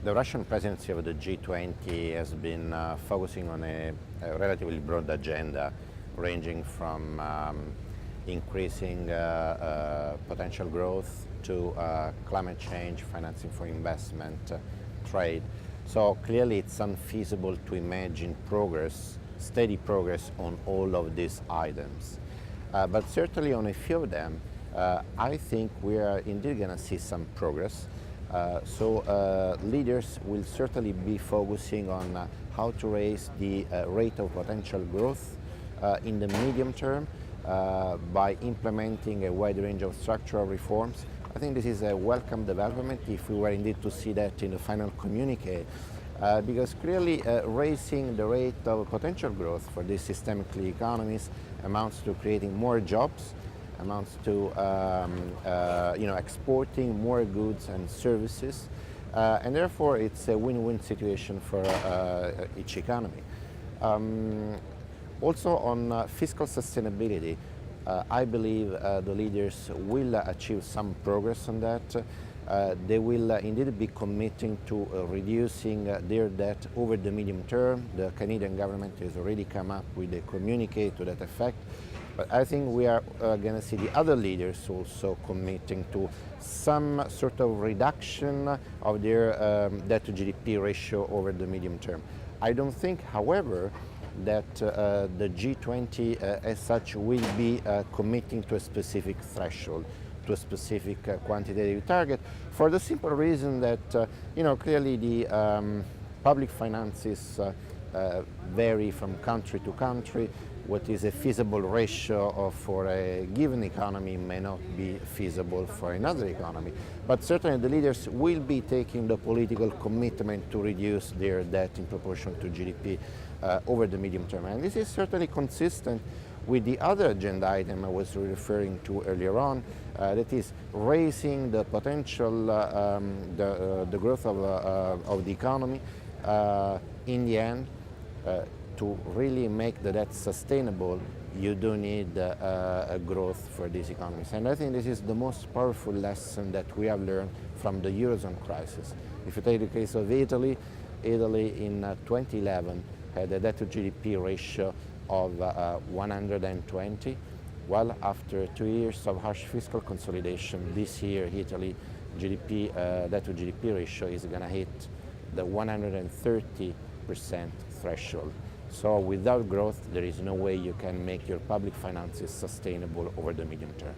The Russian presidency of the G20 has been focusing on a relatively broad agenda, ranging from increasing potential growth to climate change, financing for investment, trade. So clearly it's unfeasible to imagine progress, steady progress on all of these items. But certainly on a few of them, I think we are indeed going to see some progress. Leaders will certainly be focusing on how to raise the rate of potential growth in the medium term by implementing a wide range of structural reforms. I think this is a welcome development if we were indeed to see that in the final communique, because clearly raising the rate of potential growth for these systemically economies amounts to creating more jobs, amounts to exporting more goods and services, and therefore it's a win-win situation for each economy. Also on fiscal sustainability, I believe the leaders will achieve some progress on that. They will indeed be committing to reducing their debt over the medium term. The Canadian government has already come up with a communique to that effect. But I think we are going to see the other leaders also committing to some sort of reduction of their debt to GDP ratio over the medium term. I don't think, however, that the G20 as such will be committing to a specific threshold, to a specific quantitative target, for the simple reason that clearly the public finances vary from country to country. What is a feasible ratio for a given economy may not be feasible for another economy. But certainly the leaders will be taking the political commitment to reduce their debt in proportion to GDP over the medium term. And this is certainly consistent with the other agenda item I was referring to earlier on, that is raising the potential, the growth of the economy. In the end, to really make the debt sustainable, you do need a growth for these economies. And I think this is the most powerful lesson that we have learned from the Eurozone crisis. If you take the case of Italy in 2011 had a debt to GDP ratio of 120. Well, after 2 years of harsh fiscal consolidation, this year Italy debt to GDP ratio is going to hit the 130% threshold. So without growth, there is no way you can make your public finances sustainable over the medium term.